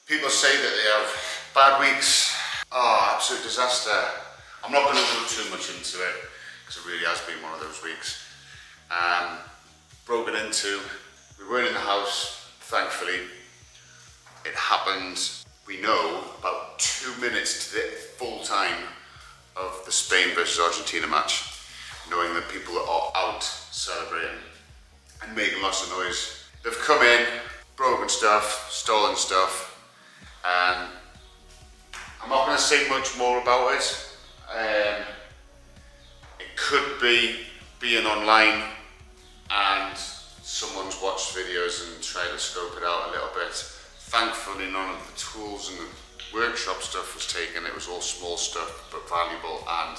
People say that they have bad weeks. Oh, absolute disaster. I'm not going to go too much into it because it really has been one of those weeks. Broken into. We weren't in the house, thankfully. It happened, we know, about 2 minutes to the full time of the Spain versus Argentina match, knowing that people are out celebrating and making lots of noise. They've come in, broken stuff, stolen stuff, and I'm not going to say much more about it. It could be being online and someone's watched videos and tried to scope it out a little bit. Thankfully, none of the tools and the workshop stuff was taken. It was all small stuff, but valuable and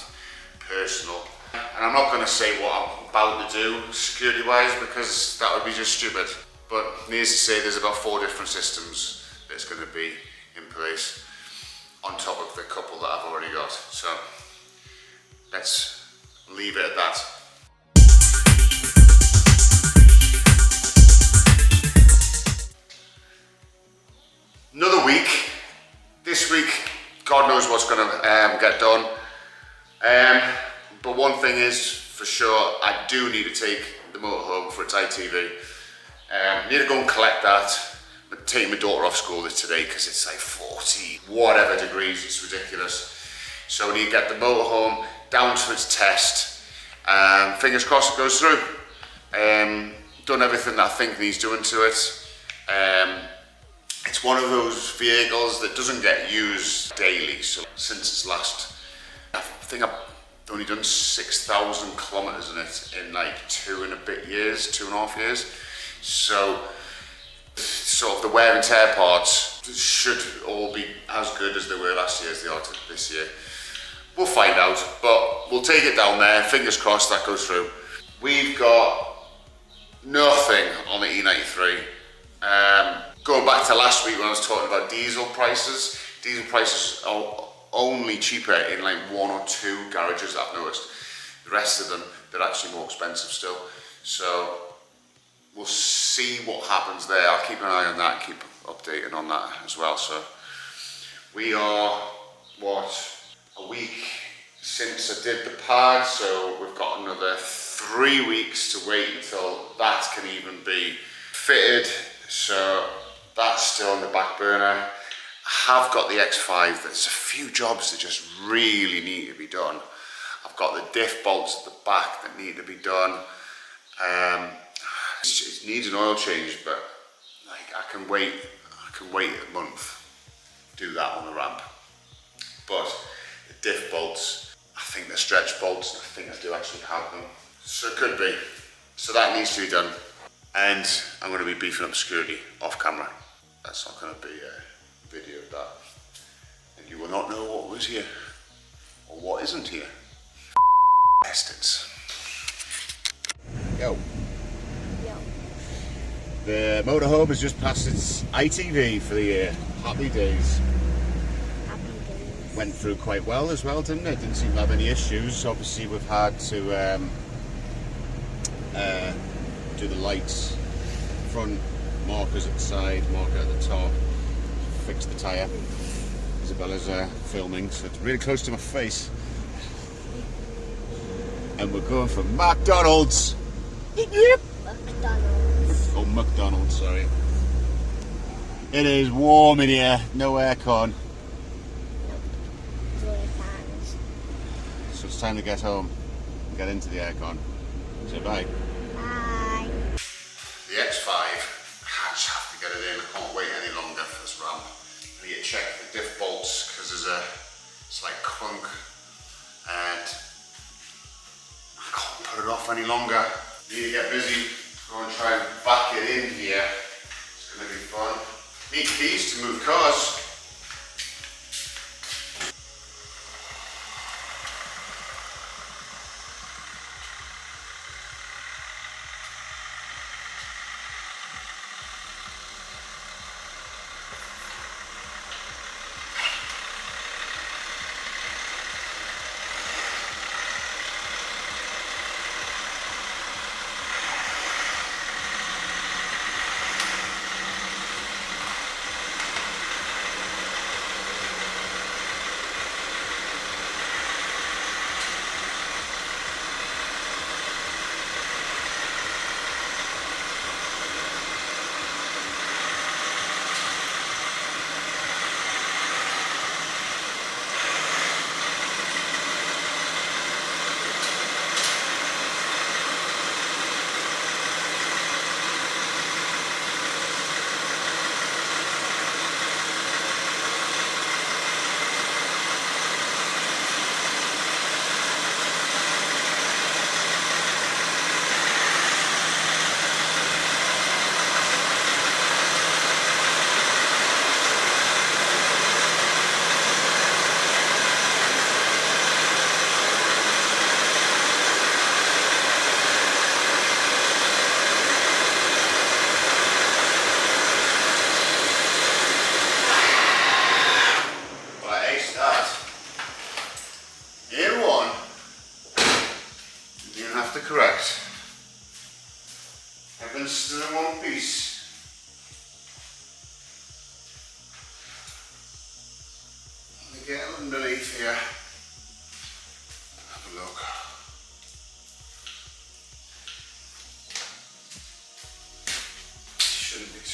personal. And I'm not going to say what I'm about to do security-wise because that would be just stupid. But needless to say, there's about 4 different systems that's going to be in place on top of the couple that I've already got. So let's leave it at that. Another week. This week, God knows what's going to get done. But one thing is for sure, I do need to take the motorhome for its ITV. Need to go and collect that. I'm taking my daughter off school today because it's like 40 whatever degrees. It's ridiculous. So we need to get the motorhome down to its test. Fingers crossed it goes through. Done everything that I think needs doing to it. It's one of those vehicles that doesn't get used daily. So since its last, I think I've only done 6,000 kilometers in it in like 2.5 years. So sort of the wear and tear parts should all be as good as they were last year as they are this year. We'll find out, but we'll take it down there. Fingers crossed that goes through. We've got nothing on the E93. Going back to last week when I was talking about diesel prices are only cheaper in like 1 or 2 garages I've noticed. The rest of them, they're actually more expensive still. So we'll see what happens there. I'll keep an eye on that, keep updating on that as well. So we are, a week since I did the pad, so we've got another 3 weeks to wait until that can even be fitted. So that's still on the back burner. I have got the X5. There's a few jobs that just really need to be done. I've got the diff bolts at the back that need to be done. It needs an oil change, but like I can wait a month, do that on the ramp. But the diff bolts, I think they're stretch bolts. I think I do actually have them. So it could be. So that needs to be done. And I'm going to be beefing up security off camera. That's not going to be a video of that. And you will not know what was here or what isn't here. Bastards. Yo. The motorhome has just passed its ITV for the year. Happy days. Happy days. Went through quite well as well, didn't it? Didn't seem to have any issues. Obviously we've had to do the lights, front markers at the side, marker at the top, fix the tyre. Isabella's filming, so it's really close to my face. And we're going for McDonald's. Yep. McDonald's. Oh, McDonald's, sorry. It is warm in here, no aircon. So it's time to get home and get into the aircon. Say bye. Bye. The X5, I just have to get it in. I can't wait any longer for this ramp. I need to check the diff bolts because it's like clunk and I can't put it off any longer. Need to get busy, go and try and back it in here. It's going to be fun. Need keys to move cars.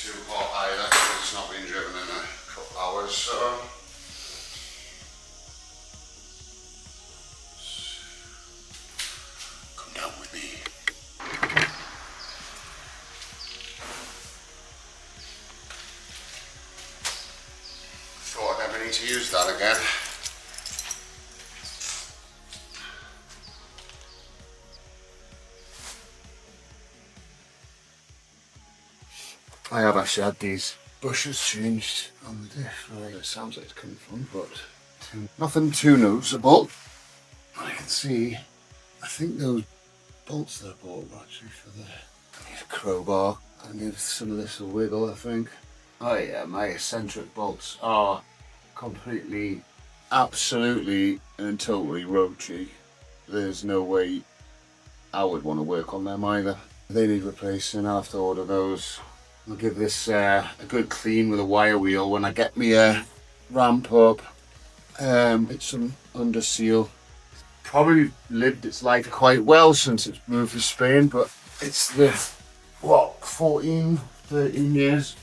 too hot either because it's not been driven in a couple hours, so. Come down with me. Thought I'd never need to use that again. I have actually had these bushes changed on the diff. It sounds like it's coming from, but nothing too noticeable. I can see, I think those bolts that I bought were actually for the, I need a crowbar. I need some of this will wiggle, I think. Oh yeah, my eccentric bolts are completely, absolutely and totally roachy. There's no way I would want to work on them either. They need replacing. I'll have to order those. I'll give this a good clean with a wire wheel when I get me ramp up. It's some under seal. Probably lived its life quite well since it's moved to Spain, but it's the, what, 14, 13 years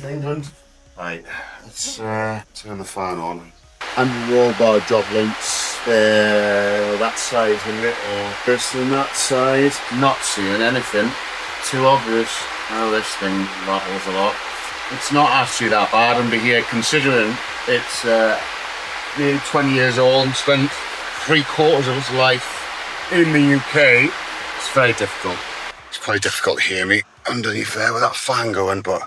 in England. Right, let's turn the fan on. And roll bar job links. That side's a little worse than that side. Not seeing anything too obvious. Oh, this thing rattles a lot. It's not actually that bad under here, considering it's nearly 20 years old and spent 3/4 of its life in the UK. It's very difficult. It's quite difficult to hear me underneath there with that fan going, but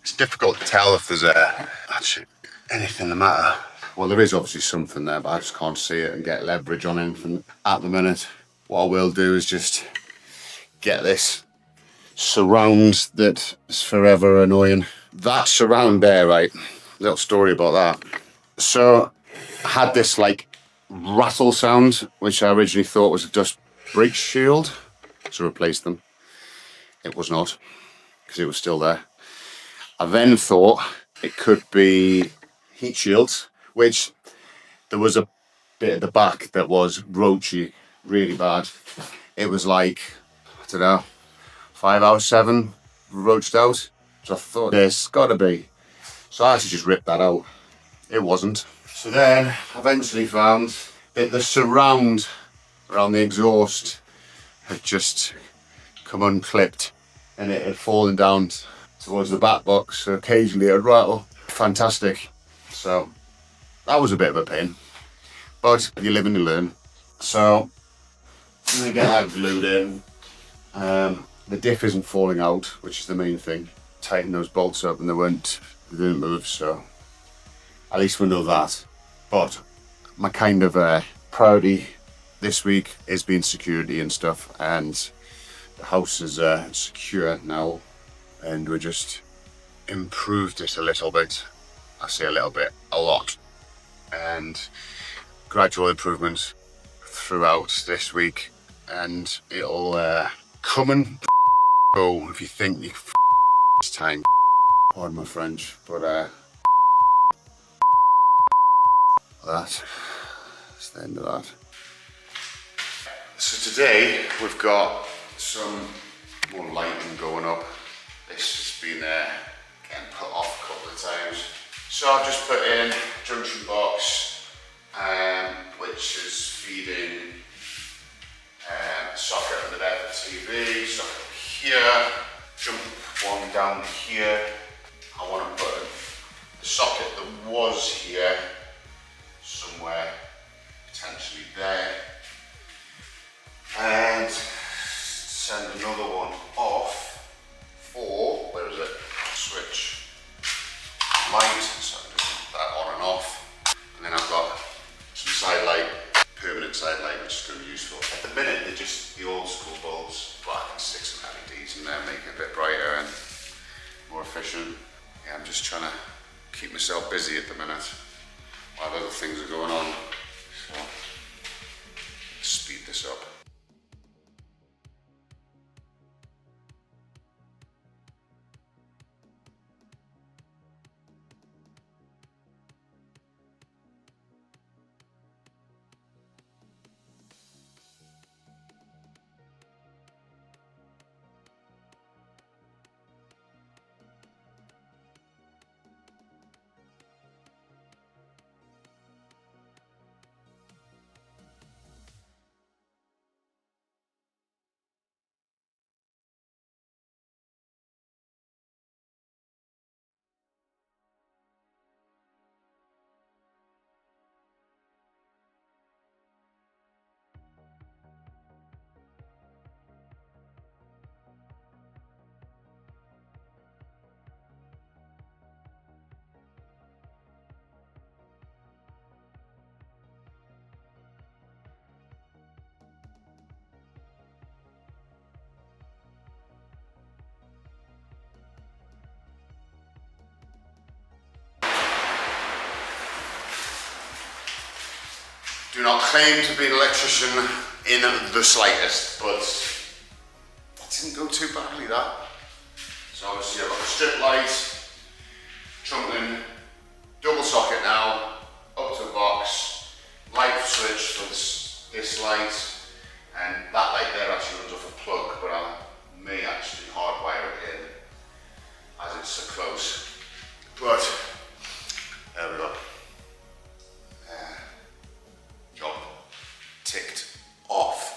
it's difficult to tell if there's actually anything the matter. Well, there is obviously something there, but I just can't see it and get leverage on anything at the minute. What I will do is just get this surround that is forever annoying. That surround there, right? Little story about that. So I had this like rattle sound, which I originally thought was a dust brake shield, to replace them. It was not, because it was still there. I then thought it could be heat shields, which there was a bit at the back that was roachy, really bad. It was like, I don't know, 5 out of 7 roached out. So I thought there's gotta be. So I actually just ripped that out. It wasn't. So then I eventually found that the surround around the exhaust had just come unclipped and it had fallen down towards the back box. So occasionally it would rattle. Fantastic. So that was a bit of a pain. But you live and you learn. So I'm gonna get that glued in. The diff isn't falling out, which is the main thing. Tighten those bolts up and they didn't move, so at least we know that. But my kind of priority this week is being security and stuff, and the house is secure now, and we just improved it a little bit. I say a little bit, a lot, and gradual improvements throughout this week, and it'll come and go if you think you it's time. Pardon my French, but that's the end of that. So today we've got some more lighting going up. This has been getting put off a couple of times. So I've just put in junction box, which is feeding a socket under there for TV, socket here, jump one down here. I want to put the socket that was here somewhere, potentially there, and send another one off for, where is it? Switch light, so I just put that on and off. And then I've got some side light, permanent side light, which is going to be useful. At the minute, they're just the old school bulbs, but I can stick some LEDs in there, make it a bit brighter and more efficient. Yeah, I'm just trying to keep myself busy at the minute while other things are going on. So, speed this up. Do not claim to be an electrician in the slightest, but that didn't go too badly, that. So obviously I've got the strip light, trunking, double socket now, up to the box, light switch for this light, and that light there actually runs off a plug, but I may actually hardwire it in as it's so close. But there we go. Job ticked off.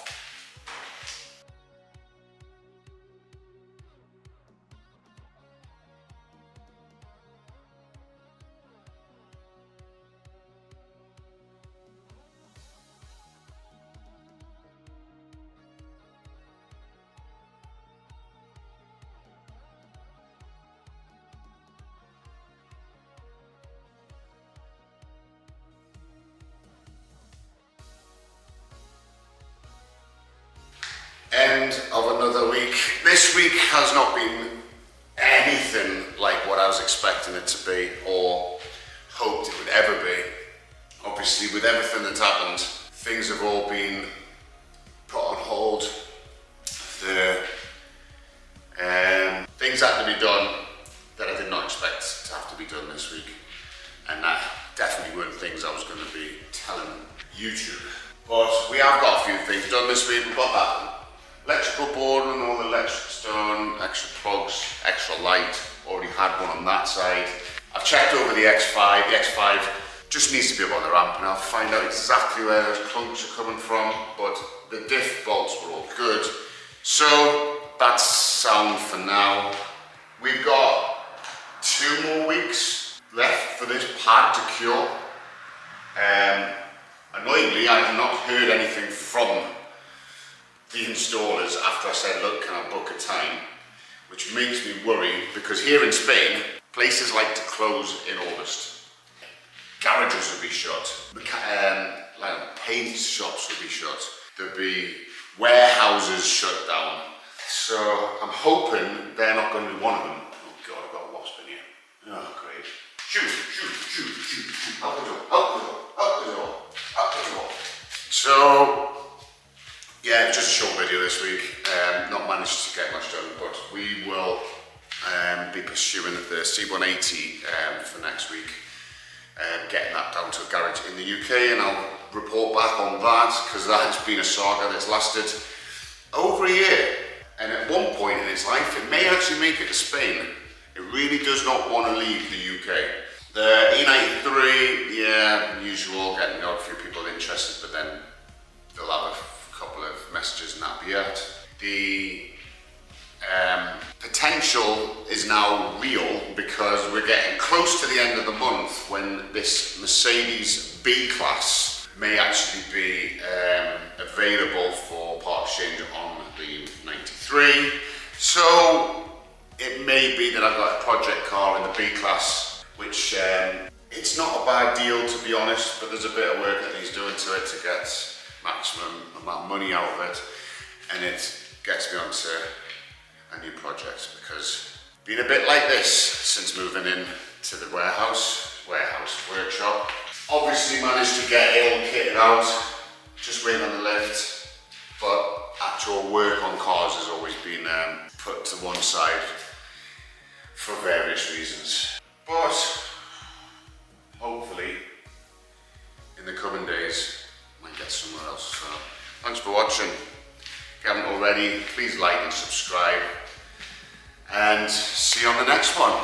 End of another week. This week has not been anything like what I was expecting it to be or hoped it would ever be. Obviously, with everything that's happened, things have all been put on hold. The things had to be done that I did not expect to have to be done this week, and that definitely weren't things I was going to be telling YouTube. But we have got a few things done this week. We've got that electrical board and all the electrics done, extra plugs, extra light, already had one on that side. I've checked over the X5. The X5 just needs to be up on the ramp and I'll find out exactly where those clunks are coming from, but the diff bolts were all good. So that's sound for now. We've got 2 more weeks left for this pad to cure. Annoyingly, I have not heard anything from the installers after I said, look, can I book a time? Which makes me worry, because here in Spain, places like to close in August. Garages will be shut, like paint shops will be shut, there'll be warehouses shut down. So I'm hoping they're not going to be one of them. Oh God, I've got a wasp in here. Oh great. Shoot, out the door, out the door, out the door, out the door. So, yeah, just a short video this week. Not managed to get much done, but we will be pursuing the C180 for next week. Getting that down to a garage in the UK, and I'll report back on that, because that has been a saga that's lasted over a year. And at one point in its life, it may actually make it to Spain. It really does not want to leave the UK. The E93, yeah, usual, getting a few people interested, but then they'll have a couple of messages and that'll be it. The potential is now real, because we're getting close to the end of the month when this Mercedes B-Class may actually be available for part exchange on the 93. So it may be that I've got a project car in the B-Class, which it's not a bad deal, to be honest, but there's a bit of work that he's doing to it to get maximum amount of money out of it, and it gets me onto a new project, because been a bit like this since moving in to the workshop. Obviously managed to get it all kitted out, just waiting on the lift, but actual work on cars has always been put to one side for various reasons. But hopefully in the coming days I might get somewhere else. So thanks for watching. If you haven't already, please like and subscribe, and see you on the next one.